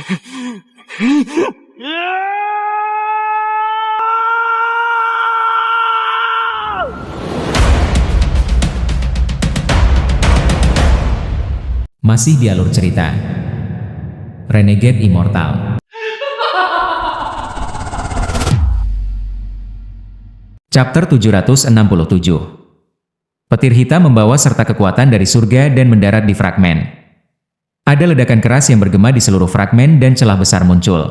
Masih di alur cerita Renegade Immortal. Chapter 767. Petir hitam membawa serta kekuatan dari surga dan mendarat di fragmen. Ada ledakan keras yang bergema di seluruh fragmen dan celah besar muncul.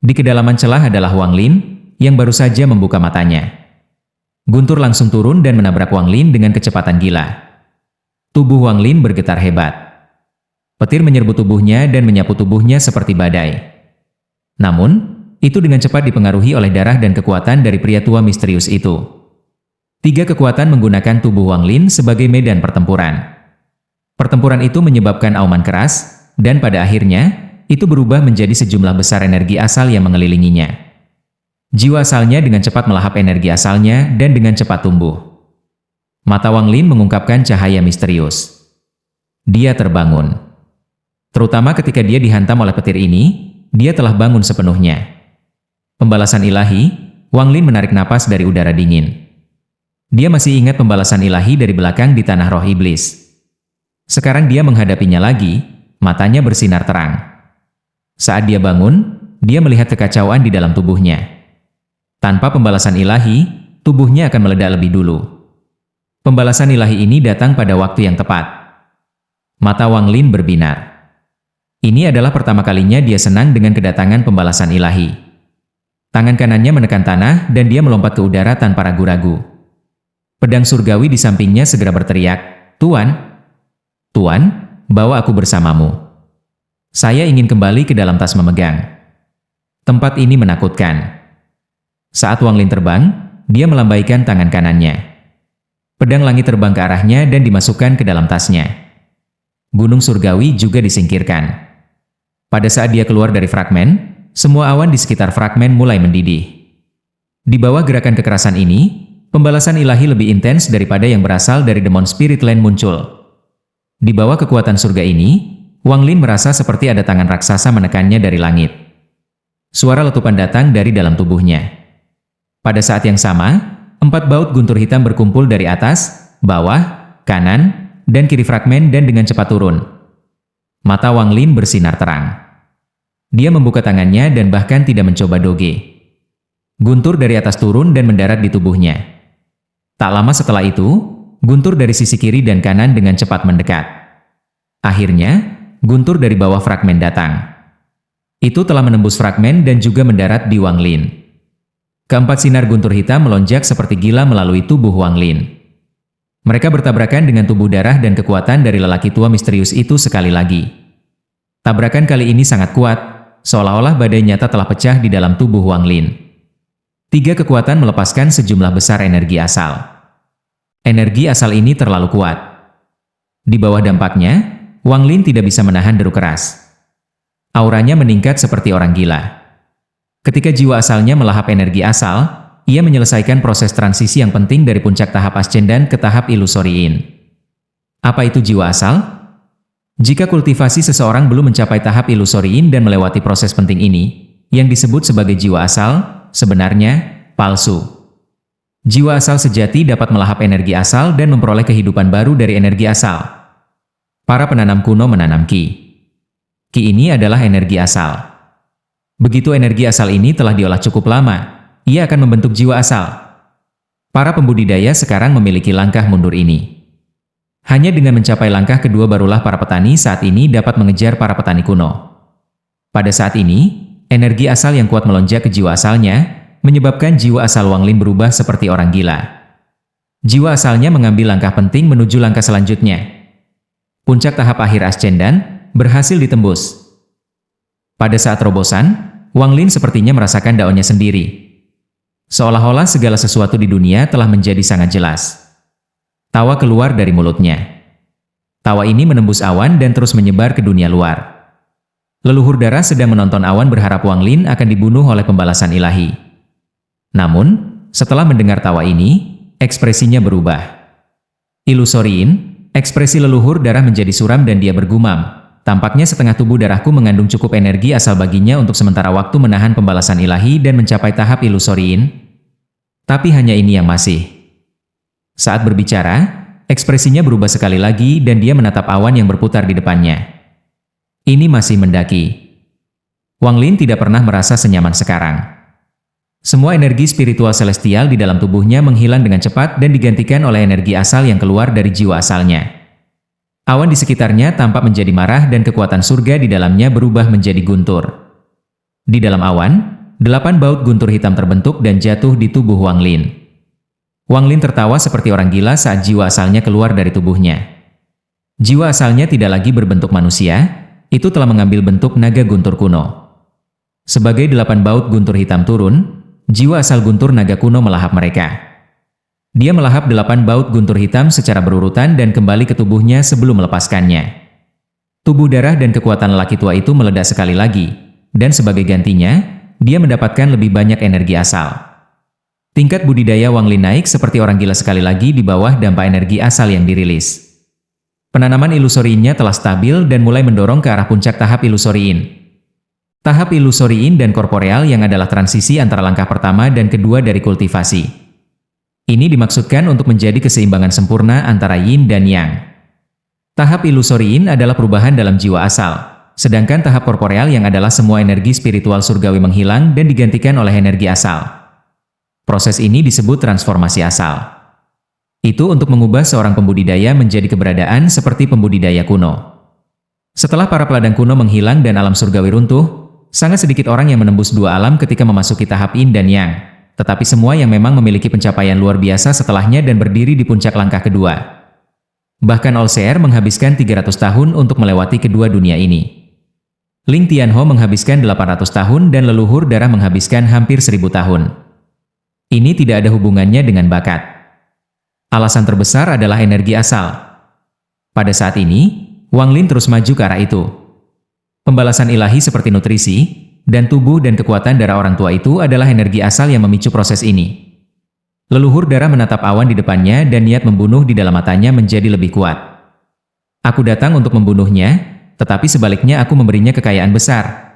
Di kedalaman celah adalah Wang Lin yang baru saja membuka matanya. Guntur langsung turun dan menabrak Wang Lin dengan kecepatan gila. Tubuh Wang Lin bergetar hebat. Petir menyerbu tubuhnya dan menyapu tubuhnya seperti badai. Namun, itu dengan cepat dipengaruhi oleh darah dan kekuatan dari pria tua misterius itu. 3 kekuatan menggunakan tubuh Wang Lin sebagai medan pertempuran. Pertempuran itu menyebabkan auman keras, dan pada akhirnya, itu berubah menjadi sejumlah besar energi asal yang mengelilinginya. Jiwa asalnya dengan cepat melahap energi asalnya dan dengan cepat tumbuh. Mata Wang Lin mengungkapkan cahaya misterius. Dia terbangun. Terutama ketika dia dihantam oleh petir ini, dia telah bangun sepenuhnya. Pembalasan ilahi, Wang Lin menarik napas dari udara dingin. Dia masih ingat pembalasan ilahi dari belakang di tanah roh iblis. Sekarang dia menghadapinya lagi, matanya bersinar terang. Saat dia bangun, dia melihat kekacauan di dalam tubuhnya. Tanpa pembalasan ilahi, tubuhnya akan meledak lebih dulu. Pembalasan ilahi ini datang pada waktu yang tepat. Mata Wang Lin berbinar. Ini adalah pertama kalinya dia senang dengan kedatangan pembalasan ilahi. Tangan kanannya menekan tanah dan dia melompat ke udara tanpa ragu-ragu. Pedang surgawi di sampingnya segera berteriak, "Tuan! Tuan, bawa aku bersamamu. Saya ingin kembali ke dalam tas memegang." Tempat ini menakutkan. Saat Wang Lin terbang, dia melambaikan tangan kanannya. Pedang langit terbang ke arahnya dan dimasukkan ke dalam tasnya. Gunung surgawi juga disingkirkan. Pada saat dia keluar dari fragmen, semua awan di sekitar fragmen mulai mendidih. Di bawah gerakan kekerasan ini, pembalasan ilahi lebih intens daripada yang berasal dari Demon Spirit Land muncul. Di bawah kekuatan surga ini, Wang Lin merasa seperti ada tangan raksasa menekannya dari langit. Suara letupan datang dari dalam tubuhnya. Pada saat yang sama, 4 baut guntur hitam berkumpul dari atas, bawah, kanan, dan kiri fragmen dan dengan cepat turun. Mata Wang Lin bersinar terang. Dia membuka tangannya dan bahkan tidak mencoba doge. Guntur dari atas turun dan mendarat di tubuhnya. Tak lama setelah itu, guntur dari sisi kiri dan kanan dengan cepat mendekat. Akhirnya, guntur dari bawah fragmen datang. Itu telah menembus fragmen dan juga mendarat di Wang Lin. Keempat sinar guntur hitam melonjak seperti gila melalui tubuh Wang Lin. Mereka bertabrakan dengan tubuh darah dan kekuatan dari lelaki tua misterius itu sekali lagi. Tabrakan kali ini sangat kuat, seolah-olah badai nyata telah pecah di dalam tubuh Wang Lin. 3 kekuatan melepaskan sejumlah besar energi asal. Energi asal ini terlalu kuat. Di bawah dampaknya, Wang Lin tidak bisa menahan deru keras. Auranya meningkat seperti orang gila. Ketika jiwa asalnya melahap energi asal, ia menyelesaikan proses transisi yang penting dari puncak tahap Ascendan ke tahap Illusoriin. Apa itu jiwa asal? Jika kultivasi seseorang belum mencapai tahap Illusoriin dan melewati proses penting ini, yang disebut sebagai jiwa asal, sebenarnya palsu. Jiwa asal sejati dapat melahap energi asal dan memperoleh kehidupan baru dari energi asal. Para penanam kuno menanam Qi. Qi ini adalah energi asal. Begitu energi asal ini telah diolah cukup lama, ia akan membentuk jiwa asal. Para pembudidaya sekarang memiliki langkah mundur ini. Hanya dengan mencapai langkah kedua barulah para petani saat ini dapat mengejar para petani kuno. Pada saat ini, energi asal yang kuat melonjak ke jiwa asalnya, menyebabkan jiwa asal Wang Lin berubah seperti orang gila. Jiwa asalnya mengambil langkah penting menuju langkah selanjutnya. Puncak tahap akhir Ascendan berhasil ditembus. Pada saat terobosan, Wang Lin sepertinya merasakan daunnya sendiri. Seolah-olah segala sesuatu di dunia telah menjadi sangat jelas. Tawa keluar dari mulutnya. Tawa ini menembus awan dan terus menyebar ke dunia luar. Leluhur darah sedang menonton awan berharap Wang Lin akan dibunuh oleh pembalasan ilahi. Namun, setelah mendengar tawa ini, ekspresinya berubah. Illusoriin, ekspresi leluhur darah menjadi suram dan dia bergumam, Tampaknya setengah tubuh darahku mengandung cukup energi asal baginya untuk sementara waktu menahan pembalasan ilahi dan mencapai tahap ilusoriin. Tapi hanya ini yang masih. Saat berbicara, ekspresinya berubah sekali lagi dan dia menatap awan yang berputar di depannya. Ini masih mendaki. Wang Lin tidak pernah merasa senyaman sekarang. Semua energi spiritual celestial di dalam tubuhnya menghilang dengan cepat dan digantikan oleh energi asal yang keluar dari jiwa asalnya. Awan di sekitarnya tampak menjadi marah dan kekuatan surga di dalamnya berubah menjadi guntur. Di dalam awan, 8 baut guntur hitam terbentuk dan jatuh di tubuh Wang Lin. Wang Lin tertawa seperti orang gila saat jiwa asalnya keluar dari tubuhnya. Jiwa asalnya tidak lagi berbentuk manusia, itu telah mengambil bentuk naga guntur kuno. Sebagai 8 baut guntur hitam turun, jiwa asal guntur naga kuno melahap mereka. Dia melahap 8 baut guntur hitam secara berurutan dan kembali ke tubuhnya sebelum melepaskannya. Tubuh darah dan kekuatan lelaki tua itu meledak sekali lagi, dan sebagai gantinya, dia mendapatkan lebih banyak energi asal. Tingkat budidaya Wang Lin naik seperti orang gila sekali lagi di bawah dampak energi asal yang dirilis. Penanaman ilusoriinnya telah stabil dan mulai mendorong ke arah puncak tahap ilusoriin. Tahap ilusoriin dan korporeal yang adalah transisi antara langkah pertama dan kedua dari kultivasi. Ini dimaksudkan untuk menjadi keseimbangan sempurna antara yin dan yang. Tahap ilusoriin adalah perubahan dalam jiwa asal, sedangkan tahap korporeal yang adalah semua energi spiritual surgawi menghilang dan digantikan oleh energi asal. Proses ini disebut transformasi asal. Itu untuk mengubah seorang pembudidaya menjadi keberadaan seperti pembudidaya kuno. Setelah para peladang kuno menghilang dan alam surgawi runtuh, sangat sedikit orang yang menembus dua alam ketika memasuki tahap yin dan yang. Tetapi semua yang memang memiliki pencapaian luar biasa setelahnya dan berdiri di puncak langkah kedua. Bahkan Olseer menghabiskan 300 tahun untuk melewati kedua dunia ini. Ling Tianho menghabiskan 800 tahun dan leluhur darah menghabiskan hampir 1000 tahun. Ini tidak ada hubungannya dengan bakat. Alasan terbesar adalah energi asal. Pada saat ini, Wang Lin terus maju ke arah itu. Pembalasan ilahi seperti nutrisi, dan tubuh dan kekuatan darah orang tua itu adalah energi asal yang memicu proses ini. Leluhur darah menatap awan di depannya dan niat membunuh di dalam matanya menjadi lebih kuat. Aku datang untuk membunuhnya, tetapi sebaliknya aku memberinya kekayaan besar.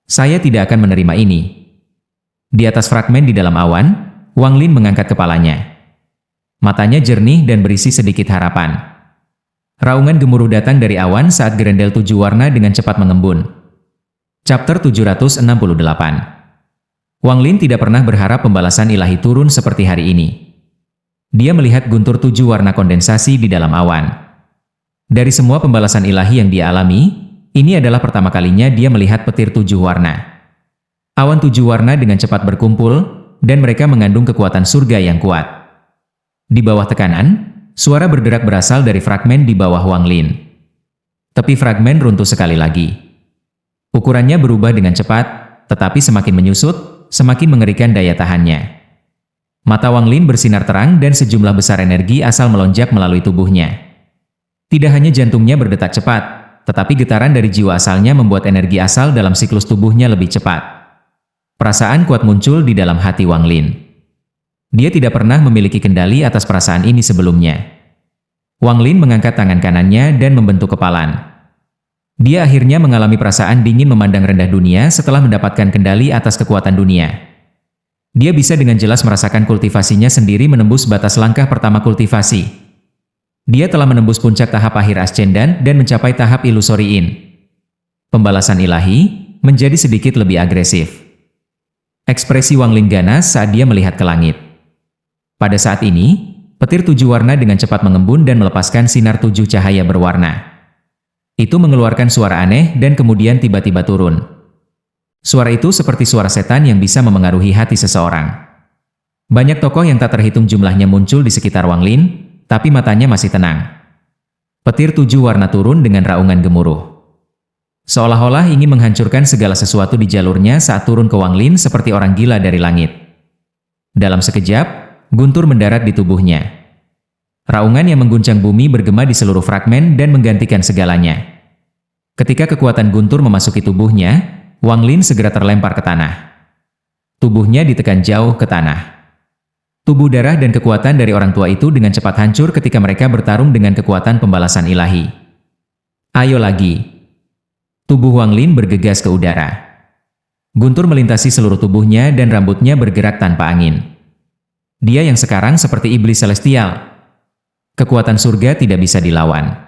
Saya tidak akan menerima ini. Di atas fragmen di dalam awan, Wang Lin mengangkat kepalanya. Matanya jernih dan berisi sedikit harapan. Raungan gemuruh datang dari awan saat gerendel 7 warna dengan cepat mengembun. Chapter 768. Wang Lin tidak pernah berharap pembalasan ilahi turun seperti hari ini. Dia melihat guntur 7 warna kondensasi di dalam awan. Dari semua pembalasan ilahi yang dia alami, ini adalah pertama kalinya dia melihat petir 7 warna. Awan 7 warna dengan cepat berkumpul, dan mereka mengandung kekuatan surga yang kuat. Di bawah tekanan, suara berderak berasal dari fragmen di bawah Wang Lin. Tepi fragmen runtuh sekali lagi. Ukurannya berubah dengan cepat, tetapi semakin menyusut, semakin mengerikan daya tahannya. Mata Wang Lin bersinar terang dan sejumlah besar energi asal melonjak melalui tubuhnya. Tidak hanya jantungnya berdetak cepat, tetapi getaran dari jiwa asalnya membuat energi asal dalam siklus tubuhnya lebih cepat. Perasaan kuat muncul di dalam hati Wang Lin. Dia tidak pernah memiliki kendali atas perasaan ini sebelumnya. Wang Lin mengangkat tangan kanannya dan membentuk kepalan. Dia akhirnya mengalami perasaan dingin memandang rendah dunia setelah mendapatkan kendali atas kekuatan dunia. Dia bisa dengan jelas merasakan kultivasinya sendiri menembus batas langkah pertama kultivasi. Dia telah menembus puncak tahap akhir ascendan dan mencapai tahap ilusoriin. Pembalasan ilahi menjadi sedikit lebih agresif. Ekspresi Wang Lin ganas saat dia melihat ke langit. Pada saat ini, petir 7 warna dengan cepat mengembun dan melepaskan sinar 7 cahaya berwarna. Itu mengeluarkan suara aneh dan kemudian tiba-tiba turun. Suara itu seperti suara setan yang bisa memengaruhi hati seseorang. Banyak tokoh yang tak terhitung jumlahnya muncul di sekitar Wang Lin, tapi matanya masih tenang. Petir 7 warna turun dengan raungan gemuruh. Seolah-olah ingin menghancurkan segala sesuatu di jalurnya saat turun ke Wang Lin seperti orang gila dari langit. Dalam sekejap, guntur mendarat di tubuhnya. Raungan yang mengguncang bumi bergema di seluruh fragmen dan menggantikan segalanya. Ketika kekuatan guntur memasuki tubuhnya, Wang Lin segera terlempar ke tanah. Tubuhnya ditekan jauh ke tanah. Tubuh darah dan kekuatan dari orang tua itu dengan cepat hancur ketika mereka bertarung dengan kekuatan pembalasan ilahi. Ayo lagi. Tubuh Wang Lin bergegas ke udara. Guntur melintasi seluruh tubuhnya dan rambutnya bergerak tanpa angin. Dia yang sekarang seperti iblis celestial. Kekuatan surga tidak bisa dilawan.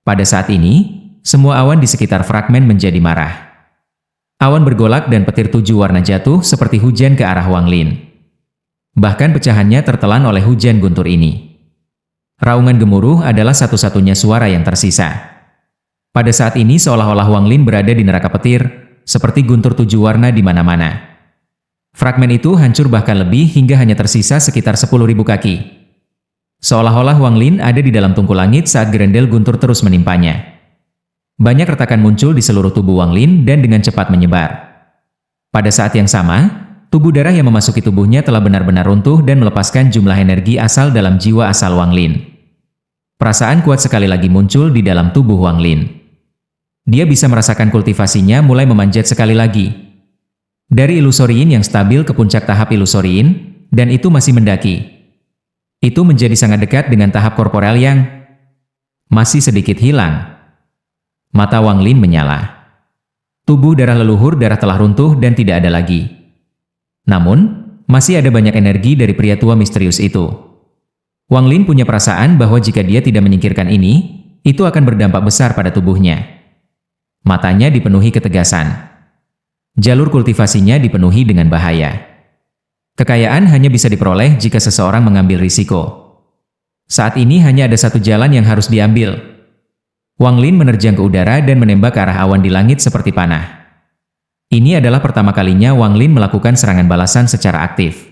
Pada saat ini, semua awan di sekitar fragmen menjadi marah. Awan bergolak dan petir 7 warna jatuh seperti hujan ke arah Wang Lin. Bahkan pecahannya tertelan oleh hujan guntur ini. Raungan gemuruh adalah satu-satunya suara yang tersisa. Pada saat ini seolah-olah Wang Lin berada di neraka petir, seperti guntur 7 warna di mana-mana. Fragmen itu hancur bahkan lebih hingga hanya tersisa sekitar 10.000 kaki. Seolah-olah Wang Lin ada di dalam tungku langit saat gerendel guntur terus menimpanya. Banyak retakan muncul di seluruh tubuh Wang Lin dan dengan cepat menyebar. Pada saat yang sama, tubuh darah yang memasuki tubuhnya telah benar-benar runtuh dan melepaskan jumlah energi asal dalam jiwa asal Wang Lin. Perasaan kuat sekali lagi muncul di dalam tubuh Wang Lin. Dia bisa merasakan kultivasinya mulai memanjat sekali lagi. Dari ilusoriin yang stabil ke puncak tahap ilusoriin, dan itu masih mendaki. Itu menjadi sangat dekat dengan tahap korporal yang masih sedikit hilang. Mata Wang Lin menyala. Tubuh darah leluhur darah telah runtuh dan tidak ada lagi. Namun, masih ada banyak energi dari pria tua misterius itu. Wang Lin punya perasaan bahwa jika dia tidak menyingkirkan ini, itu akan berdampak besar pada tubuhnya. Matanya dipenuhi ketegasan. Jalur kultivasinya dipenuhi dengan bahaya. Kekayaan hanya bisa diperoleh jika seseorang mengambil risiko. Saat ini hanya ada satu jalan yang harus diambil. Wang Lin menerjang ke udara dan menembak ke arah awan di langit seperti panah. Ini adalah pertama kalinya Wang Lin melakukan serangan balasan secara aktif.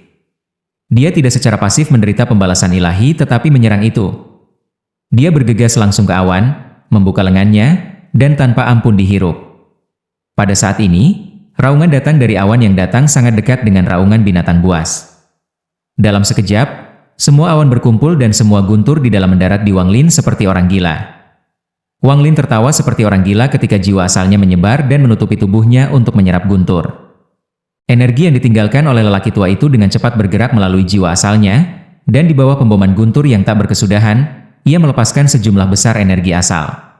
Dia tidak secara pasif menderita pembalasan ilahi tetapi menyerang itu. Dia bergegas langsung ke awan, membuka lengannya, dan tanpa ampun dihirup. Pada saat ini, raungan datang dari awan yang datang sangat dekat dengan raungan binatang buas. Dalam sekejap, semua awan berkumpul dan semua guntur di dalam mendarat di Wang Lin seperti orang gila. Wang Lin tertawa seperti orang gila ketika jiwa asalnya menyebar dan menutupi tubuhnya untuk menyerap guntur. Energi yang ditinggalkan oleh lelaki tua itu dengan cepat bergerak melalui jiwa asalnya, dan di bawah pemboman guntur yang tak berkesudahan, ia melepaskan sejumlah besar energi asal.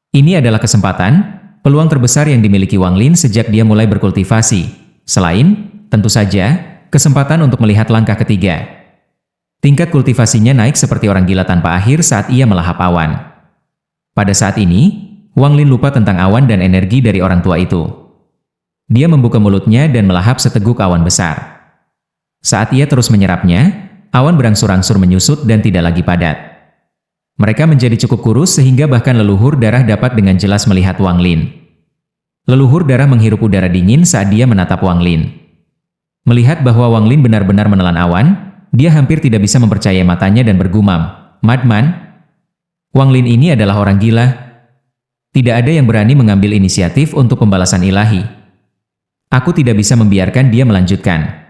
Ini adalah kesempatan, peluang terbesar yang dimiliki Wang Lin sejak dia mulai berkultivasi. Selain, tentu saja, kesempatan untuk melihat langkah ketiga. Tingkat kultivasinya naik seperti orang gila tanpa akhir saat ia melahap awan. Pada saat ini, Wang Lin lupa tentang awan dan energi dari orang tua itu. Dia membuka mulutnya dan melahap seteguk awan besar. Saat ia terus menyerapnya, awan berangsur-angsur menyusut dan tidak lagi padat. Mereka menjadi cukup kurus sehingga bahkan leluhur darah dapat dengan jelas melihat Wang Lin. Leluhur darah menghirup udara dingin saat dia menatap Wang Lin. Melihat bahwa Wang Lin benar-benar menelan awan, dia hampir tidak bisa mempercayai matanya dan bergumam, "Madman, Wang Lin ini adalah orang gila. Tidak ada yang berani mengambil inisiatif untuk pembalasan ilahi. Aku tidak bisa membiarkan dia melanjutkan."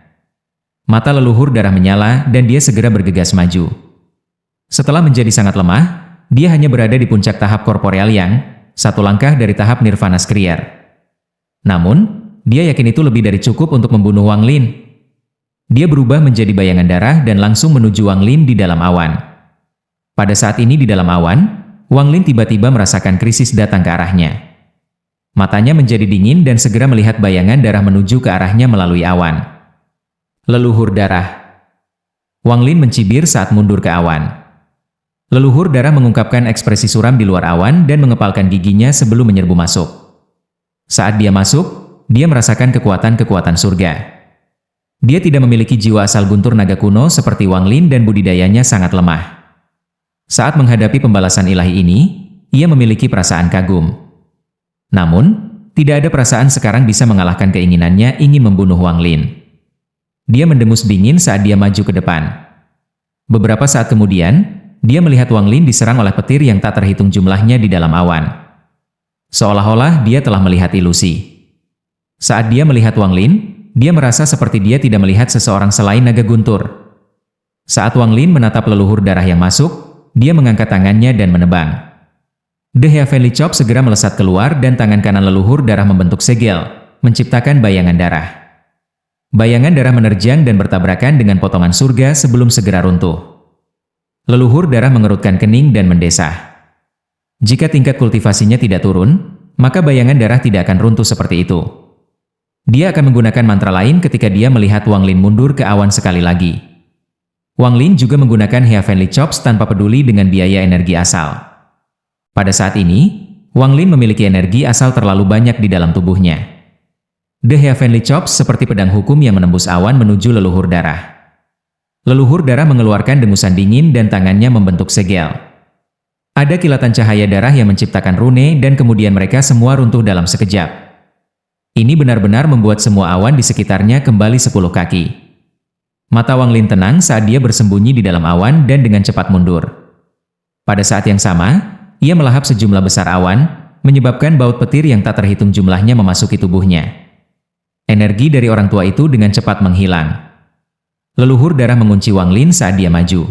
Mata leluhur darah menyala dan dia segera bergegas maju. Setelah menjadi sangat lemah, dia hanya berada di puncak tahap korporeal yang satu langkah dari tahap nirvana skrier. Namun, dia yakin itu lebih dari cukup untuk membunuh Wang Lin. Dia berubah menjadi bayangan darah dan langsung menuju Wang Lin di dalam awan. Pada saat ini di dalam awan, Wang Lin tiba-tiba merasakan krisis datang ke arahnya. Matanya menjadi dingin dan segera melihat bayangan darah menuju ke arahnya melalui awan. Leluhur darah. Wang Lin mencibir saat mundur ke awan. Leluhur darah mengungkapkan ekspresi suram di luar awan dan mengepalkan giginya sebelum menyerbu masuk. Saat dia masuk, dia merasakan kekuatan-kekuatan surga. Dia tidak memiliki jiwa asal guntur naga kuno seperti Wang Lin dan budidayanya sangat lemah. Saat menghadapi pembalasan ilahi ini, ia memiliki perasaan kagum. Namun, tidak ada perasaan sekarang bisa mengalahkan keinginannya ingin membunuh Wang Lin. Dia mendengus dingin saat dia maju ke depan. Beberapa saat kemudian, dia melihat Wang Lin diserang oleh petir yang tak terhitung jumlahnya di dalam awan. Seolah-olah dia telah melihat ilusi. Saat dia melihat Wang Lin, dia merasa seperti dia tidak melihat seseorang selain naga guntur. Saat Wang Lin menatap leluhur darah yang masuk, dia mengangkat tangannya dan menebang. The Heavenly Chop segera melesat keluar dan tangan kanan leluhur darah membentuk segel, menciptakan bayangan darah. Bayangan darah menerjang dan bertabrakan dengan potongan surga sebelum segera runtuh. Leluhur darah mengerutkan kening dan mendesah. Jika tingkat kultivasinya tidak turun, maka bayangan darah tidak akan runtuh seperti itu. Dia akan menggunakan mantra lain ketika dia melihat Wang Lin mundur ke awan sekali lagi. Wang Lin juga menggunakan Heavenly Chops tanpa peduli dengan biaya energi asal. Pada saat ini, Wang Lin memiliki energi asal terlalu banyak di dalam tubuhnya. The Heavenly Chops seperti pedang hukum yang menembus awan menuju leluhur darah. Leluhur darah mengeluarkan dengusan dingin dan tangannya membentuk segel. Ada kilatan cahaya darah yang menciptakan rune dan kemudian mereka semua runtuh dalam sekejap. Ini benar-benar membuat semua awan di sekitarnya kembali 10 kaki. Mata Wang Lin tenang saat dia bersembunyi di dalam awan dan dengan cepat mundur. Pada saat yang sama, ia melahap sejumlah besar awan, menyebabkan baut petir yang tak terhitung jumlahnya memasuki tubuhnya. Energi dari orang tua itu dengan cepat menghilang. Leluhur darah mengunci Wang Lin saat dia maju.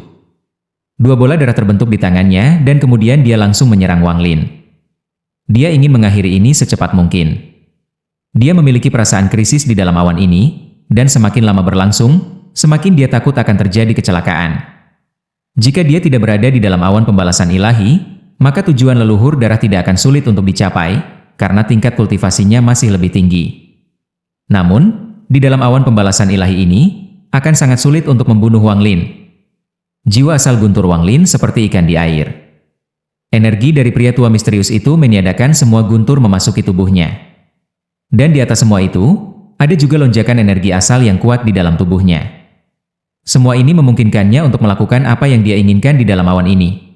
2 bola darah terbentuk di tangannya dan kemudian dia langsung menyerang Wang Lin. Dia ingin mengakhiri ini secepat mungkin. Dia memiliki perasaan krisis di dalam awan ini, dan semakin lama berlangsung, semakin dia takut akan terjadi kecelakaan. Jika dia tidak berada di dalam awan pembalasan ilahi, maka tujuan leluhur darah tidak akan sulit untuk dicapai, karena tingkat kultivasinya masih lebih tinggi. Namun, di dalam awan pembalasan ilahi ini, akan sangat sulit untuk membunuh Wang Lin. Jiwa asal guntur Wang Lin seperti ikan di air. Energi dari pria tua misterius itu meniadakan semua guntur memasuki tubuhnya. Dan di atas semua itu, ada juga lonjakan energi asal yang kuat di dalam tubuhnya. Semua ini memungkinkannya untuk melakukan apa yang dia inginkan di dalam awan ini.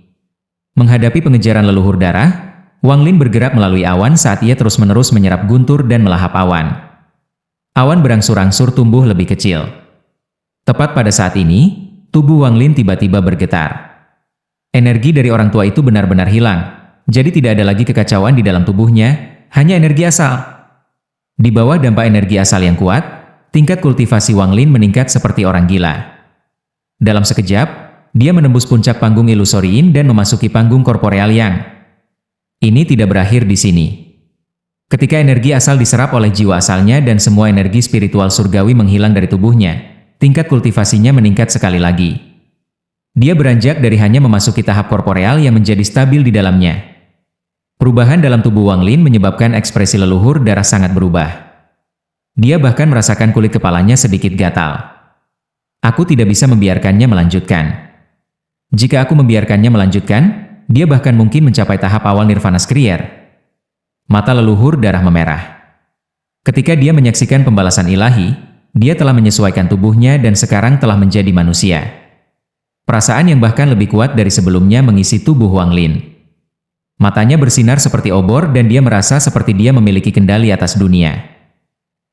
Menghadapi pengejaran leluhur darah, Wang Lin bergerak melalui awan saat ia terus-menerus menyerap guntur dan melahap awan. Awan berangsur-angsur tumbuh lebih kecil. Tepat pada saat ini, tubuh Wang Lin tiba-tiba bergetar. Energi dari orang tua itu benar-benar hilang, jadi tidak ada lagi kekacauan di dalam tubuhnya, hanya energi asal. Di bawah dampak energi asal yang kuat, tingkat kultivasi Wang Lin meningkat seperti orang gila. Dalam sekejap, dia menembus puncak panggung ilusori Yin dan memasuki panggung korporeal Yang. Ini tidak berakhir di sini. Ketika energi asal diserap oleh jiwa asalnya dan semua energi spiritual surgawi menghilang dari tubuhnya, tingkat kultivasinya meningkat sekali lagi. Dia beranjak dari hanya memasuki tahap korporeal yang menjadi stabil di dalamnya. Perubahan dalam tubuh Wang Lin menyebabkan ekspresi leluhur darah sangat berubah. Dia bahkan merasakan kulit kepalanya sedikit gatal. Aku tidak bisa membiarkannya melanjutkan. Jika aku membiarkannya melanjutkan, dia bahkan mungkin mencapai tahap awal nirvana skrier. Mata leluhur darah memerah. Ketika dia menyaksikan pembalasan ilahi, dia telah menyesuaikan tubuhnya dan sekarang telah menjadi manusia. Perasaan yang bahkan lebih kuat dari sebelumnya mengisi tubuh Wang Lin. Matanya bersinar seperti obor dan dia merasa seperti dia memiliki kendali atas dunia.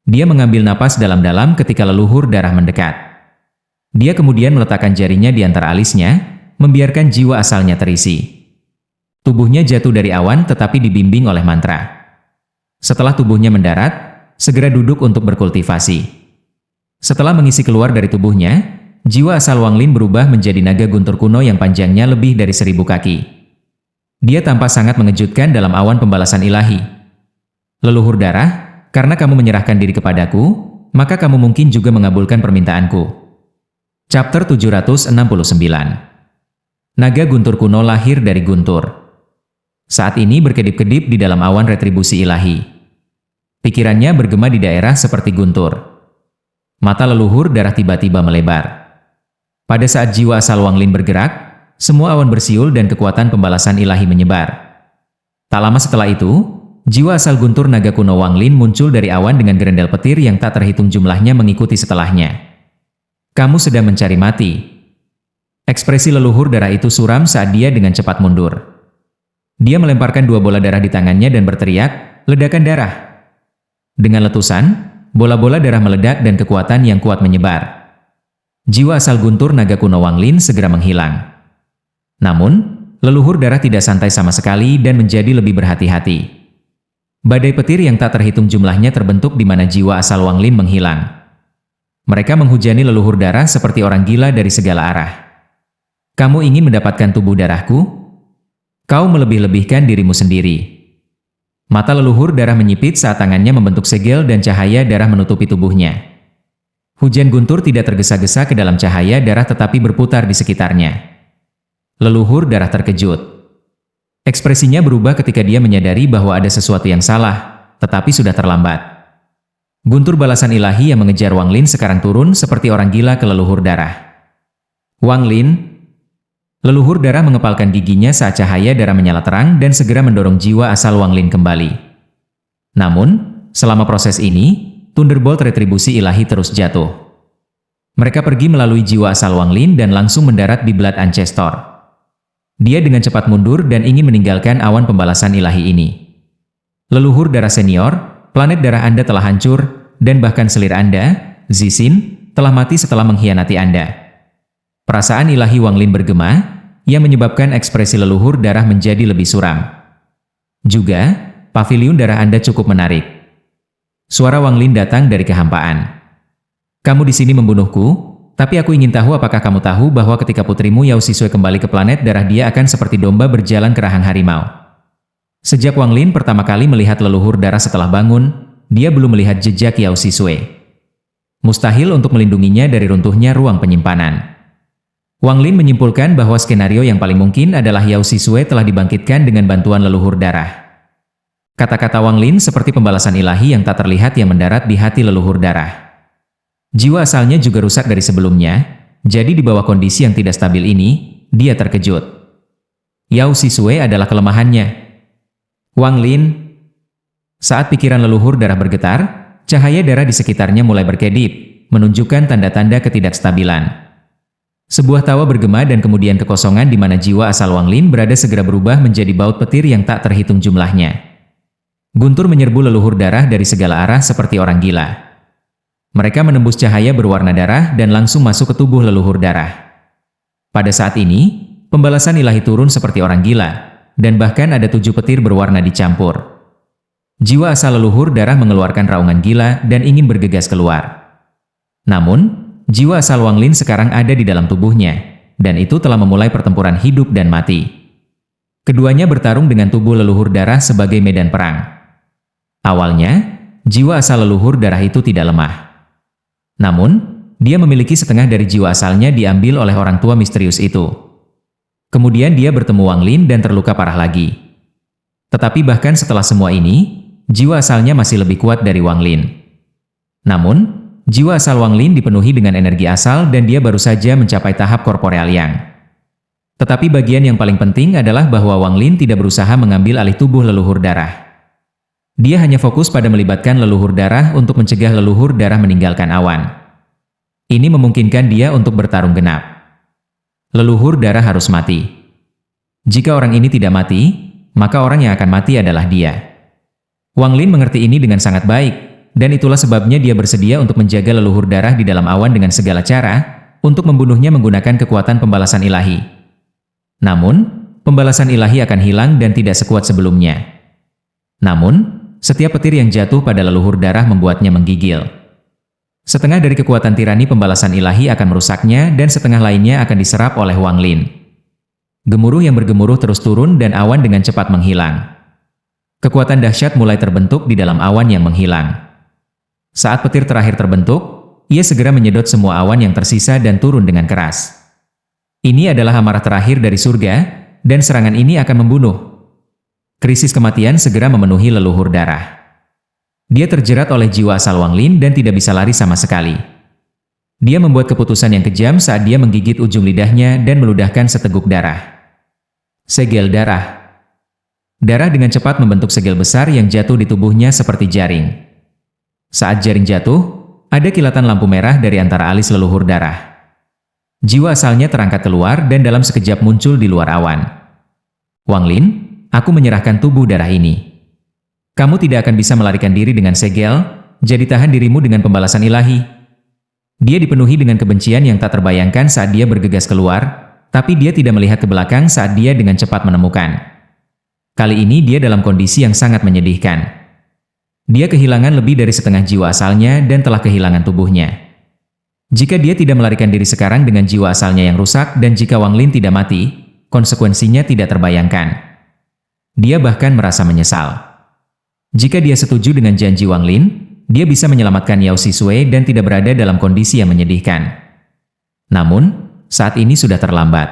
Dia mengambil napas dalam-dalam ketika leluhur darah mendekat. Dia kemudian meletakkan jarinya di antara alisnya, membiarkan jiwa asalnya terisi. Tubuhnya jatuh dari awan tetapi dibimbing oleh mantra. Setelah tubuhnya mendarat, segera duduk untuk berkultivasi. Setelah mengisi keluar dari tubuhnya, jiwa asal Wang Lin berubah menjadi naga guntur kuno yang panjangnya lebih dari 1000 kaki. Dia tampak sangat mengejutkan dalam awan pembalasan ilahi. Leluhur darah, karena kamu menyerahkan diri kepadaku, maka kamu mungkin juga mengabulkan permintaanku. Chapter 769. Naga guntur kuno lahir dari guntur. Saat ini berkedip-kedip di dalam awan retribusi ilahi. Pikirannya bergema di daerah seperti guntur. Mata leluhur darah tiba-tiba melebar. Pada saat jiwa asal Wang Lin bergerak, semua awan bersiul dan kekuatan pembalasan ilahi menyebar. Tak lama setelah itu, jiwa asal guntur naga kuno Wang Lin muncul dari awan dengan gerendel petir yang tak terhitung jumlahnya mengikuti setelahnya. Kamu sedang mencari mati. Ekspresi leluhur darah itu suram saat dia dengan cepat mundur. Dia melemparkan 2 bola darah di tangannya dan berteriak, ledakan darah. Dengan letusan, bola-bola darah meledak dan kekuatan yang kuat menyebar. Jiwa asal guntur naga kuno Wang Lin segera menghilang. Namun, leluhur darah tidak santai sama sekali dan menjadi lebih berhati-hati. Badai petir yang tak terhitung jumlahnya terbentuk di mana jiwa asal Wang Lin menghilang. Mereka menghujani leluhur darah seperti orang gila dari segala arah. Kamu ingin mendapatkan tubuh darahku? Kau melebih-lebihkan dirimu sendiri. Mata leluhur darah menyipit saat tangannya membentuk segel dan cahaya darah menutupi tubuhnya. Hujan guntur tidak tergesa-gesa ke dalam cahaya darah tetapi berputar di sekitarnya. Leluhur darah terkejut. Ekspresinya berubah ketika dia menyadari bahwa ada sesuatu yang salah, tetapi sudah terlambat. Guntur balasan ilahi yang mengejar Wang Lin sekarang turun seperti orang gila ke leluhur darah. Wang Lin, leluhur darah mengepalkan giginya saat cahaya darah menyala terang dan segera mendorong jiwa asal Wang Lin kembali. Namun, selama proses ini, Thunderbolt retribusi ilahi terus jatuh. Mereka pergi melalui jiwa asal Wang Lin dan langsung mendarat di Blood Ancestor. Dia dengan cepat mundur dan ingin meninggalkan awan pembalasan ilahi ini. Leluhur darah senior, planet darah Anda telah hancur, dan bahkan selir Anda, Zixin, telah mati setelah mengkhianati Anda. Perasaan ilahi Wang Lin bergema, yang menyebabkan ekspresi leluhur darah menjadi lebih suram. Juga, paviliun darah Anda cukup menarik. Suara Wang Lin datang dari kehampaan. Kamu di sini membunuhku, tapi aku ingin tahu apakah kamu tahu bahwa ketika putrimu Yao Xisui kembali ke planet darah dia akan seperti domba berjalan ke rahang harimau. Sejak Wang Lin pertama kali melihat leluhur darah setelah bangun, dia belum melihat jejak Yao Xisui. Mustahil untuk melindunginya dari runtuhnya ruang penyimpanan. Wang Lin menyimpulkan bahwa skenario yang paling mungkin adalah Yao Xisui telah dibangkitkan dengan bantuan leluhur darah. Kata-kata Wang Lin seperti pembalasan ilahi yang tak terlihat yang mendarat di hati leluhur darah. Jiwa asalnya juga rusak dari sebelumnya, jadi di bawah kondisi yang tidak stabil ini, dia terkejut. Yao Xisui adalah kelemahannya. Wang Lin. Saat pikiran leluhur darah bergetar, cahaya darah di sekitarnya mulai berkedip, menunjukkan tanda-tanda ketidakstabilan. Sebuah tawa bergema dan kemudian kekosongan di mana jiwa asal Wang Lin berada segera berubah menjadi baut petir yang tak terhitung jumlahnya. Guntur menyerbu leluhur darah dari segala arah seperti orang gila. Mereka menembus cahaya berwarna darah dan langsung masuk ke tubuh leluhur darah. Pada saat ini, pembalasan ilahi turun seperti orang gila, dan bahkan ada 7 petir berwarna dicampur. Jiwa asal leluhur darah mengeluarkan raungan gila dan ingin bergegas keluar. Namun, jiwa asal Wang Lin sekarang ada di dalam tubuhnya, dan itu telah memulai pertempuran hidup dan mati. Keduanya bertarung dengan tubuh leluhur darah sebagai medan perang. Awalnya, jiwa asal leluhur darah itu tidak lemah. Namun, dia memiliki setengah dari jiwa asalnya diambil oleh orang tua misterius itu. Kemudian dia bertemu Wang Lin dan terluka parah lagi. Tetapi bahkan setelah semua ini, jiwa asalnya masih lebih kuat dari Wang Lin. Namun, jiwa asal Wang Lin dipenuhi dengan energi asal dan dia baru saja mencapai tahap korporeal yang. Tetapi bagian yang paling penting adalah bahwa Wang Lin tidak berusaha mengambil alih tubuh leluhur darah. Dia hanya fokus pada melibatkan leluhur darah untuk mencegah leluhur darah meninggalkan awan. Ini memungkinkan dia untuk bertarung genap. Leluhur darah harus mati. Jika orang ini tidak mati, maka orang yang akan mati adalah dia. Wang Lin mengerti ini dengan sangat baik, dan itulah sebabnya dia bersedia untuk menjaga leluhur darah di dalam awan dengan segala cara, untuk membunuhnya menggunakan kekuatan pembalasan ilahi. Namun, pembalasan ilahi akan hilang dan tidak sekuat sebelumnya. Namun, setiap petir yang jatuh pada leluhur darah membuatnya menggigil. Setengah dari kekuatan tirani pembalasan ilahi akan merusaknya dan setengah lainnya akan diserap oleh Wang Lin. Gemuruh yang bergemuruh terus turun dan awan dengan cepat menghilang. Kekuatan dahsyat mulai terbentuk di dalam awan yang menghilang. Saat petir terakhir terbentuk, ia segera menyedot semua awan yang tersisa dan turun dengan keras. Ini adalah amarah terakhir dari surga, dan serangan ini akan membunuh. Krisis kematian segera memenuhi leluhur darah. Dia terjerat oleh jiwa asal Wang Lin dan tidak bisa lari sama sekali. Dia membuat keputusan yang kejam saat dia menggigit ujung lidahnya dan meludahkan seteguk darah. Segel darah. Darah dengan cepat membentuk segel besar yang jatuh di tubuhnya seperti jaring. Saat jaring jatuh, ada kilatan lampu merah dari antara alis leluhur darah. Jiwa asalnya terangkat keluar dan dalam sekejap muncul di luar awan. Wang Lin, aku menyerahkan tubuh darah ini. Kamu tidak akan bisa melarikan diri dengan segel, jadi tahan dirimu dengan pembalasan ilahi. Dia dipenuhi dengan kebencian yang tak terbayangkan saat dia bergegas keluar, tapi dia tidak melihat ke belakang saat dia dengan cepat menemukan. Kali ini dia dalam kondisi yang sangat menyedihkan. Dia kehilangan lebih dari setengah jiwa asalnya dan telah kehilangan tubuhnya. Jika dia tidak melarikan diri sekarang dengan jiwa asalnya yang rusak dan jika Wang Lin tidak mati, konsekuensinya tidak terbayangkan. Dia bahkan merasa menyesal. Jika dia setuju dengan janji Wang Lin, dia bisa menyelamatkan Yao Xisui dan tidak berada dalam kondisi yang menyedihkan. Namun, saat ini sudah terlambat.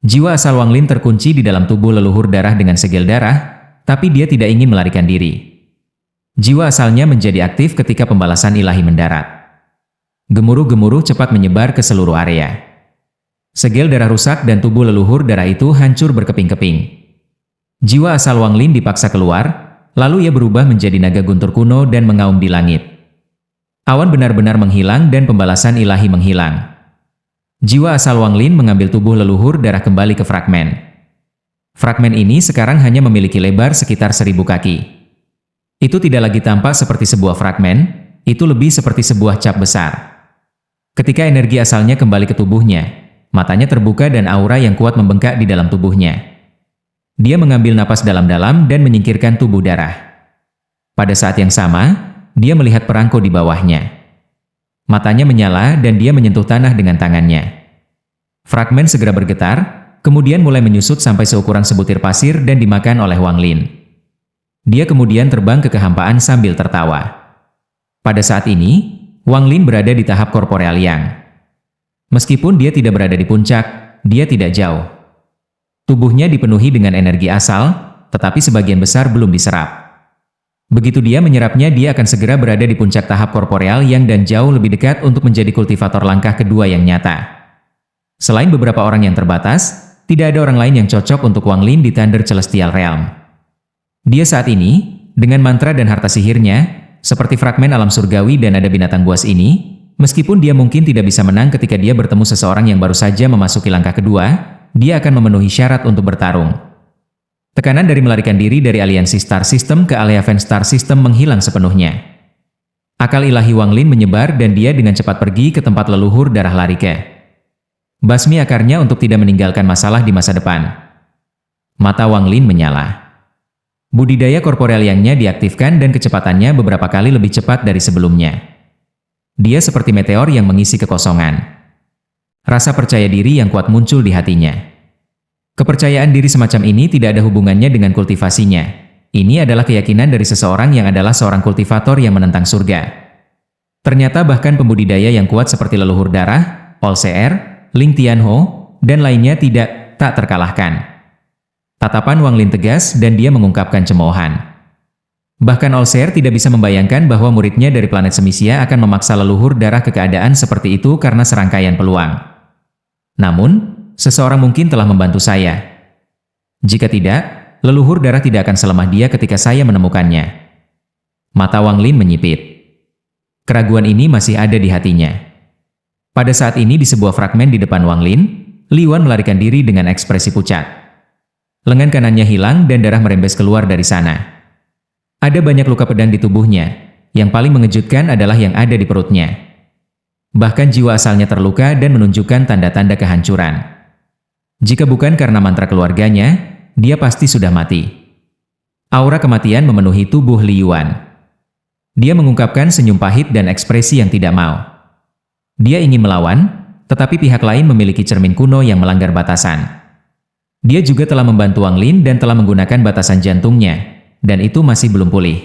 Jiwa asal Wang Lin terkunci di dalam tubuh leluhur darah dengan segel darah, tapi dia tidak ingin melarikan diri. Jiwa asalnya menjadi aktif ketika pembalasan ilahi mendarat. Gemuruh-gemuruh cepat menyebar ke seluruh area. Segel darah rusak dan tubuh leluhur darah itu hancur berkeping-keping. Jiwa asal Wang Lin dipaksa keluar, lalu ia berubah menjadi naga guntur kuno dan mengaum di langit. Awan benar-benar menghilang dan pembalasan ilahi menghilang. Jiwa asal Wang Lin mengambil tubuh leluhur darah kembali ke fragmen. Fragmen ini sekarang hanya memiliki lebar sekitar 1000 kaki. Itu tidak lagi tampak seperti sebuah fragmen, itu lebih seperti sebuah cap besar. Ketika energi asalnya kembali ke tubuhnya, matanya terbuka dan aura yang kuat membengkak di dalam tubuhnya. Dia mengambil napas dalam-dalam dan menyingkirkan tubuh darah. Pada saat yang sama, dia melihat perangko di bawahnya. Matanya menyala dan dia menyentuh tanah dengan tangannya. Fragmen segera bergetar, kemudian mulai menyusut sampai seukuran sebutir pasir dan dimakan oleh Wang Lin. Dia kemudian terbang ke kehampaan sambil tertawa. Pada saat ini, Wang Lin berada di tahap korporeal yang. Meskipun dia tidak berada di puncak, dia tidak jauh. Tubuhnya dipenuhi dengan energi asal, tetapi sebagian besar belum diserap. Begitu dia menyerapnya, dia akan segera berada di puncak tahap korporeal yang dan jauh lebih dekat untuk menjadi kultivator langkah kedua yang nyata. Selain beberapa orang yang terbatas, tidak ada orang lain yang cocok untuk Wang Lin di Thunder Celestial Realm. Dia saat ini, dengan mantra dan harta sihirnya, seperti fragmen alam surgawi dan ada binatang buas ini, meskipun dia mungkin tidak bisa menang ketika dia bertemu seseorang yang baru saja memasuki langkah kedua, dia akan memenuhi syarat untuk bertarung. Tekanan dari melarikan diri dari aliansi Star System ke Aleaven Star System menghilang sepenuhnya. Akal ilahi Wang Lin menyebar dan dia dengan cepat pergi ke tempat leluhur darah lari ke. Basmi akarnya untuk tidak meninggalkan masalah di masa depan. Mata Wang Lin menyala. Budidaya korporeal yangnya diaktifkan dan kecepatannya beberapa kali lebih cepat dari sebelumnya. Dia seperti meteor yang mengisi kekosongan. Rasa percaya diri yang kuat muncul di hatinya. Kepercayaan diri semacam ini tidak ada hubungannya dengan kultivasinya. Ini adalah keyakinan dari seseorang yang adalah seorang kultivator yang menentang surga. Ternyata bahkan pembudidaya yang kuat seperti leluhur darah, Olseer, Ling Tianho, dan lainnya tak terkalahkan. Tatapan Wang Lin tegas dan dia mengungkapkan cemoohan. Bahkan Olseer tidak bisa membayangkan bahwa muridnya dari planet Semisia akan memaksa leluhur darah ke keadaan seperti itu karena serangkaian peluang. Namun, seseorang mungkin telah membantu saya. Jika tidak, leluhur darah tidak akan selemah dia ketika saya menemukannya. Mata Wang Lin menyipit. Keraguan ini masih ada di hatinya. Pada saat ini di sebuah fragmen di depan Wang Lin, Li Yuan melarikan diri dengan ekspresi pucat. Lengan kanannya hilang dan darah merembes keluar dari sana. Ada banyak luka pedang di tubuhnya. Yang paling mengejutkan adalah yang ada di perutnya. Bahkan jiwa asalnya terluka dan menunjukkan tanda-tanda kehancuran. Jika bukan karena mantra keluarganya, dia pasti sudah mati. Aura kematian memenuhi tubuh Li Yuan. Dia mengungkapkan senyum pahit dan ekspresi yang tidak mau. Dia ingin melawan, tetapi pihak lain memiliki cermin kuno yang melanggar batasan. Dia juga telah membantu Wang Lin dan telah menggunakan batasan jantungnya, dan itu masih belum pulih.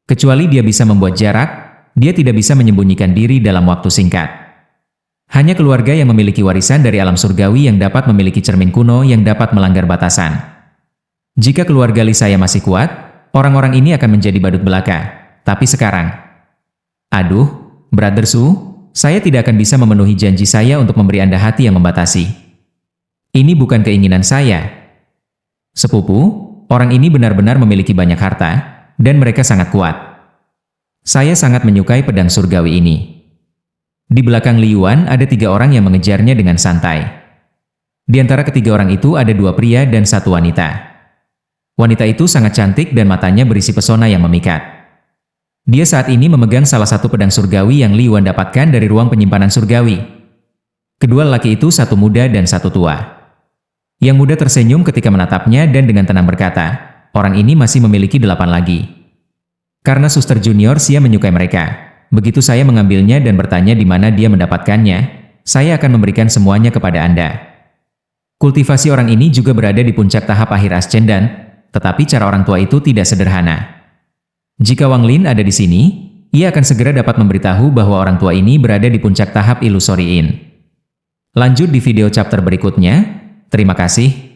Kecuali dia bisa membuat jarak, dia tidak bisa menyembunyikan diri dalam waktu singkat. Hanya keluarga yang memiliki warisan dari alam surgawi yang dapat memiliki cermin kuno yang dapat melanggar batasan. Jika keluarga Li saya masih kuat, orang-orang ini akan menjadi badut belaka. Tapi sekarang, aduh, Brother Su, saya tidak akan bisa memenuhi janji saya untuk memberi Anda hati yang membatasi. Ini bukan keinginan saya. Sepupu, orang ini benar-benar memiliki banyak harta, dan mereka sangat kuat. Saya sangat menyukai pedang surgawi ini. Di belakang Li Yuan ada 3 orang yang mengejarnya dengan santai. Di antara ketiga orang itu ada 2 pria dan 1 wanita. Wanita itu sangat cantik dan matanya berisi pesona yang memikat. Dia saat ini memegang salah satu pedang surgawi yang Li Yuan dapatkan dari ruang penyimpanan surgawi. Kedua lelaki itu, 1 muda dan 1 tua. Yang muda tersenyum ketika menatapnya dan dengan tenang berkata, orang ini masih memiliki 8 lagi. Karena Suster Junior Sia menyukai mereka. Begitu saya mengambilnya dan bertanya di mana dia mendapatkannya, saya akan memberikan semuanya kepada Anda. Kultivasi orang ini juga berada di puncak tahap akhir ascendan, tetapi cara orang tua itu tidak sederhana. Jika Wang Lin ada di sini, ia akan segera dapat memberitahu bahwa orang tua ini berada di puncak tahap Illusory In. Lanjut di video chapter berikutnya, Terima kasih.